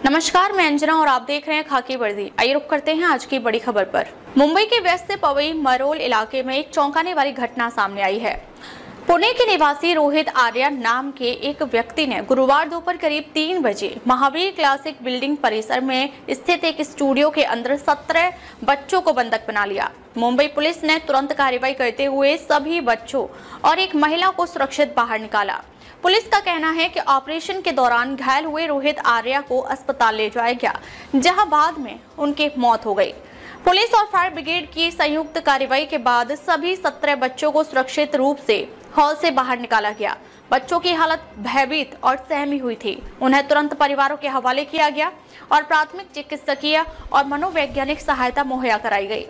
नमस्कार, मैं अंजना और आप देख रहे हैं खाकी वर्दी। आइए रुक करते हैं आज की बड़ी खबर पर। मुंबई के वेस्ट से पवई मरोल इलाके में एक चौंकाने वाली घटना सामने आई है। पुणे के निवासी रोहित आर्या नाम के एक व्यक्ति ने गुरुवार दोपहर करीब 3 बजे महावीर क्लासिक बिल्डिंग परिसर में स्थित एक स्टूडियो के अंदर 17 बच्चों को बंधक बना लिया। मुंबई पुलिस ने तुरंत कार्रवाई करते हुए सभी बच्चों और एक महिला को सुरक्षित बाहर निकाला। पुलिस का कहना है कि ऑपरेशन के दौरान घायल हुए रोहित आर्या को अस्पताल ले जाया गया, जहां बाद में उनकी मौत हो गई। पुलिस और फायर ब्रिगेड की संयुक्त कार्रवाई के बाद सभी 17 बच्चों को सुरक्षित रूप से हॉल से बाहर निकाला गया। बच्चों की हालत भयभीत और सहमी हुई थी। उन्हें तुरंत परिवारों के हवाले किया गया और प्राथमिक चिकित्सकीय और मनोवैज्ञानिक सहायता मुहैया कराई गई।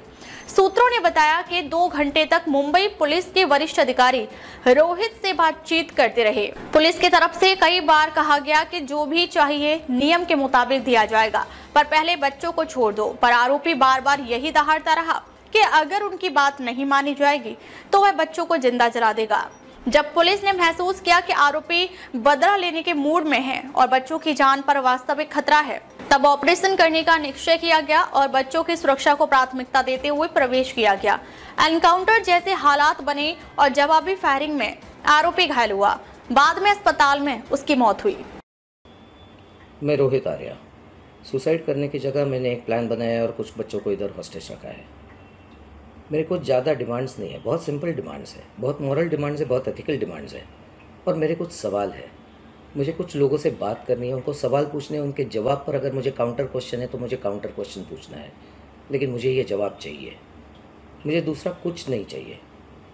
सूत्रों ने बताया कि 2 घंटे तक मुंबई पुलिस के वरिष्ठ अधिकारी रोहित से बातचीत करते रहे। पुलिस की तरफ से कई बार कहा गया कि जो भी चाहिए नियम के मुताबिक दिया जाएगा, पर पहले बच्चों को छोड़ दो। पर आरोपी बार बार यही दहाड़ता रहा कि अगर उनकी बात नहीं मानी जाएगी तो वह बच्चों को जिंदा जला देगा। जब पुलिस ने महसूस किया कि आरोपी बदला लेने के मूड में है और बच्चों की जान पर वास्तविक खतरा है, तब ऑपरेशन करने का निश्चय किया गया और बच्चों की सुरक्षा को प्राथमिकता देते हुए प्रवेश किया गया। एनकाउंटर जैसे हालात बने और जवाबी फायरिंग में आरोपी घायल हुआ। बाद में अस्पताल में उसकी मौत हुई। मैं रोहित आर्या। सुसाइड करने की जगह मैंने एक प्लान बनाया और कुछ बच्चों को इधर हॉस्टेज रखा है। मेरे कुछ ज़्यादा डिमांड्स नहीं है, बहुत सिंपल डिमांड्स है, बहुत मॉरल डिमांड्स है, बहुत एथिकल डिमांड्स है। और मेरे कुछ सवाल है। मुझे कुछ लोगों से बात करनी है, उनको सवाल पूछने हैं, उनके जवाब पर अगर मुझे काउंटर क्वेश्चन है तो मुझे काउंटर क्वेश्चन पूछना है। लेकिन मुझे ये जवाब चाहिए, मुझे दूसरा कुछ नहीं चाहिए।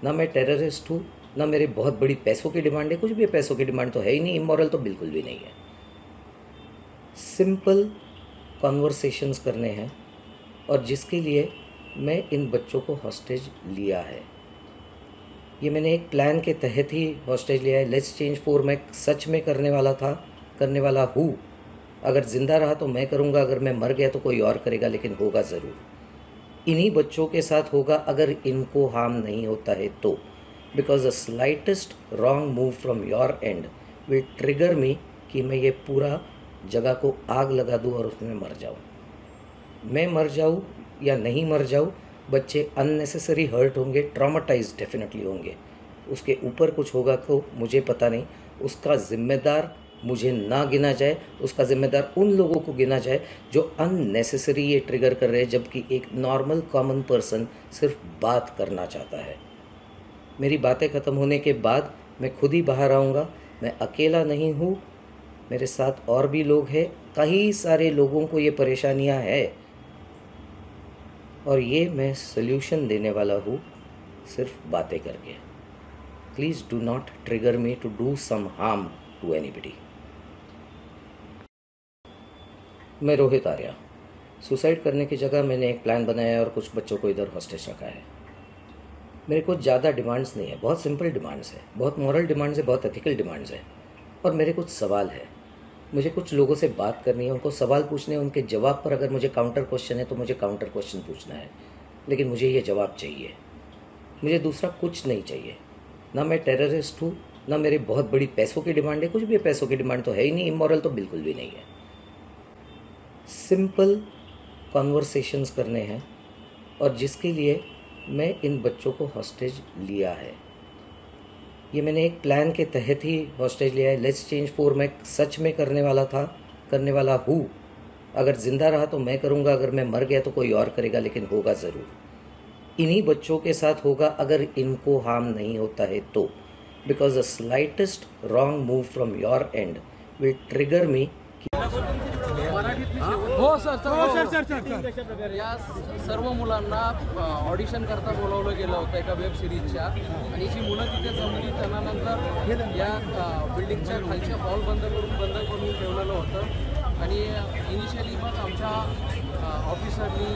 ना मैं टेररिस्ट हूँ, ना मेरे बहुत बड़ी पैसों की डिमांड है। कुछ भी पैसों की डिमांड तो है ही नहीं, इमोरल तो बिल्कुल भी नहीं है। सिंपल कॉन्वर्सेशंस करने हैं और जिसके लिए मैं इन बच्चों को हॉस्टेज लिया है। ये मैंने एक प्लान के तहत ही हॉस्टेज लिया है। लेट्स चेंज 4 मैं सच में करने वाला हूँ। अगर ज़िंदा रहा तो मैं करूँगा, अगर मैं मर गया तो कोई और करेगा, लेकिन होगा ज़रूर। इन्हीं बच्चों के साथ होगा अगर इनको हार्म नहीं होता है तो। Because the slightest wrong move from your end will trigger me कि मैं ये पूरा जगह को आग लगा दूँ और उसमें मर जाऊँ। मैं मर जाऊँ या नहीं मर जाऊँ, बच्चे अननेसेसरी हर्ट होंगे, ट्रॉमाटाइज डेफिनेटली होंगे। उसके ऊपर कुछ होगा तो मुझे पता नहीं। उसका ज़िम्मेदार मुझे ना गिना जाए, उसका ज़िम्मेदार उन लोगों को गिना जाए जो अननेसेसरी ये ट्रिगर कर रहे हैं, जबकि एक नॉर्मल कॉमन पर्सन सिर्फ बात करना चाहता है। मेरी बातें ख़त्म होने के बाद मैं खुद ही बाहर आऊँगा। मैं अकेला नहीं हूँ, मेरे साथ और भी लोग हैं। कई सारे लोगों को ये परेशानियाँ हैं और ये मैं सल्यूशन देने वाला हूँ सिर्फ बातें करके। Please do not trigger me to do some harm to anybody. मैं रोहित आर्या। सुसाइड करने की जगह मैंने एक प्लान बनाया और कुछ बच्चों को इधर हॉस्टेज रखा है। मेरे कुछ ज़्यादा डिमांड्स नहीं है, बहुत सिंपल डिमांड्स है, बहुत मॉरल डिमांड्स है, बहुत एथिकल डिमांड्स है। और मेरे कुछ सवाल है। मुझे कुछ लोगों से बात करनी है, उनको सवाल पूछने हैं, उनके जवाब पर अगर मुझे काउंटर क्वेश्चन है तो मुझे काउंटर क्वेश्चन पूछना है। लेकिन मुझे ये जवाब चाहिए, मुझे दूसरा कुछ नहीं चाहिए। ना मैं टेररिस्ट हूँ, ना मेरे बहुत बड़ी पैसों की डिमांड है। कुछ भी पैसों की डिमांड तो है ही नहीं, इमोरल तो बिल्कुल भी नहीं है। सिंपल कॉन्वर्सेशंस करने हैं और जिसके लिए मैं इन बच्चों को हॉस्टेज लिया है। ये मैंने एक प्लान के तहत ही हॉस्टेज लिया है। लेट्स चेंज 4 मैं सच में करने वाला हूँ। अगर ज़िंदा रहा तो मैं करूँगा, अगर मैं मर गया तो कोई और करेगा, लेकिन होगा ज़रूर। इन्हीं बच्चों के साथ होगा अगर इनको हार्म नहीं होता है तो। Because the slightest wrong move from your end will trigger me. हो सर या सर्व मुलांना ऑडिशन करता बोलावलं गेलं होतं एका वेब सिरीजच्या, आणि जी मुलं तिथे जमली त्यांना नंतर या बिल्डिंगच्या खालच्या हॉल बंद करून ठेवलेलं होतं। आणि इनिशियली मग आमच्या ऑफिसरनी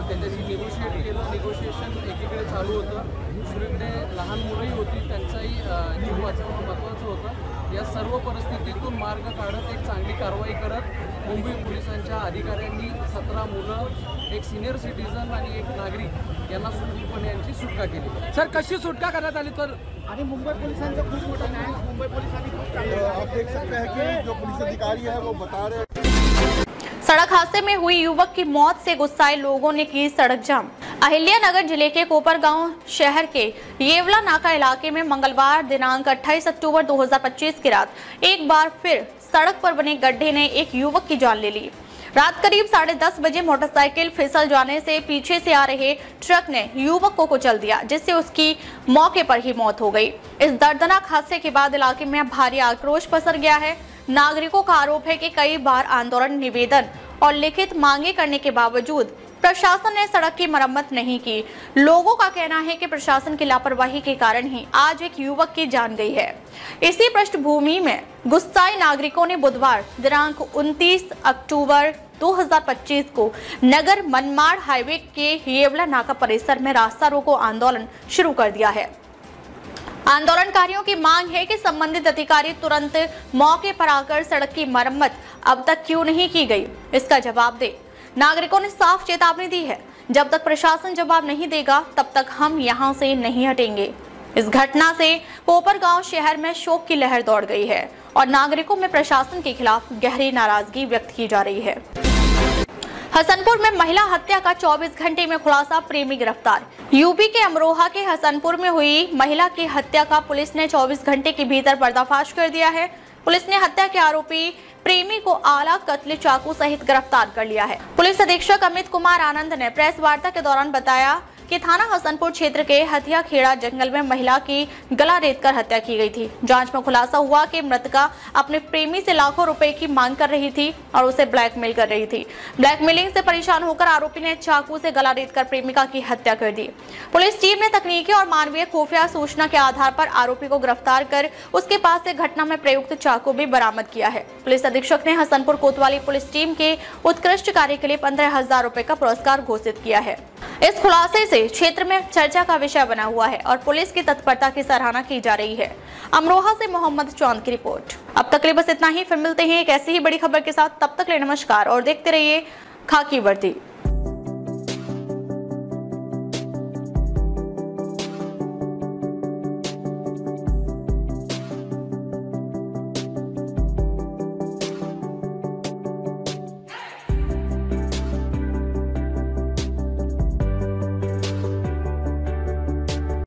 त्याच्याशी निगोशिएशन एकीकडे चालू होतं, दुसरीकडे लहान मुलंही होती, त्यांचाही जीव वाचवणं महत्त्वाचं होतं। या सर्व परिस्थितीतून मार्ग काढत एक चांगली कारवाई करत मुंबई पोलिसांच्या अधिकाऱ्यांनी 17 मुलं, एक सिनियर सिटीजन आणि एक नागरिक यांना सुरक्षितपणे यांची सुटका केली। सर, कशी सुटका करण्यात आली? तर आणि मुंबई पोलिसांचा खूप मोठा न्याय मुंबई पोलिसांनी खूप चांगलं, आप देख सकते हैं कि जो पुलिस अधिकारी है वो बता रहे हैं। सड़क हादसे में हुई युवक की मौत से गुस्साए लोगों ने की सड़क जाम। अहिल्यानगर जिले के कोपरगांव शहर के येवला नाका इलाके में मंगलवार दिनांक 28 अक्टूबर 2025 की रात एक बार फिर सड़क पर बने गड्ढे ने एक युवक की जान ले ली। रात करीब 10:30 बजे मोटरसाइकिल फिसल जाने से पीछे से आ रहे ट्रक ने युवक को कुचल दिया, जिससे उसकी मौके पर ही मौत हो गई। इस दर्दनाक हादसे के बाद इलाके में भारी आक्रोश पसर गया है। नागरिकों का आरोप है कि कई बार आंदोलन, निवेदन और लिखित मांगे करने के बावजूद प्रशासन ने सड़क की मरम्मत नहीं की। लोगों का कहना है कि प्रशासन की लापरवाही के कारण ही आज एक युवक की जान गई है। इसी पृष्ठभूमि में गुस्साए नागरिकों ने बुधवार दिनांक 29 अक्टूबर 2025 को नगर मनमाड़ हाईवे के येवला नाका परिसर में रास्ता रोको आंदोलन शुरू कर दिया है। आंदोलनकारियों की मांग है कि संबंधित अधिकारी तुरंत मौके पर आकर सड़क की मरम्मत अब तक क्यों नहीं की गई, इसका जवाब दे। नागरिकों ने साफ चेतावनी दी है, जब तक प्रशासन जवाब नहीं देगा तब तक हम यहां से नहीं हटेंगे। इस घटना से कोपरगांव शहर में शोक की लहर दौड़ गई है और नागरिकों में प्रशासन के खिलाफ गहरी नाराजगी व्यक्त की जा रही है। हसनपुर में महिला हत्या का 24 घंटे में खुलासा, प्रेमी गिरफ्तार। यूपी के अमरोहा के हसनपुर में हुई महिला की हत्या का पुलिस ने 24 घंटे के भीतर पर्दाफाश कर दिया है। पुलिस ने हत्या के आरोपी प्रेमी को आला कत्ल चाकू सहित गिरफ्तार कर लिया है। पुलिस अधीक्षक अमित कुमार आनंद ने प्रेस वार्ता के दौरान बताया कि थाना हसनपुर क्षेत्र के हथिया खेड़ा जंगल में महिला की गला रेतकर हत्या की गई थी। जांच में खुलासा हुआ कि मृतका अपने प्रेमी से लाखों रुपए की मांग कर रही थी और उसे ब्लैकमेल कर रही थी। ब्लैकमेलिंग से परेशान होकर आरोपी ने चाकू से गला रेतकर प्रेमिका की हत्या कर दी। पुलिस टीम ने तकनीकी और मानवीय खुफिया सूचना के आधार पर आरोपी को गिरफ्तार कर उसके पास से घटना में प्रयुक्त चाकू भी बरामद किया है। पुलिस अधीक्षक ने हसनपुर कोतवाली पुलिस टीम के उत्कृष्ट कार्य के लिए 15,000 रुपए का पुरस्कार घोषित किया है। इस खुलासे से क्षेत्र में चर्चा का विषय बना हुआ है और पुलिस की तत्परता की सराहना की जा रही है। अमरोहा से मोहम्मद चौंद की रिपोर्ट। अब तक के लिए बस इतना ही। फिर मिलते हैं एक ऐसी ही बड़ी खबर के साथ। तब तक के लिए नमस्कार और देखते रहिए खाकी वर्दी।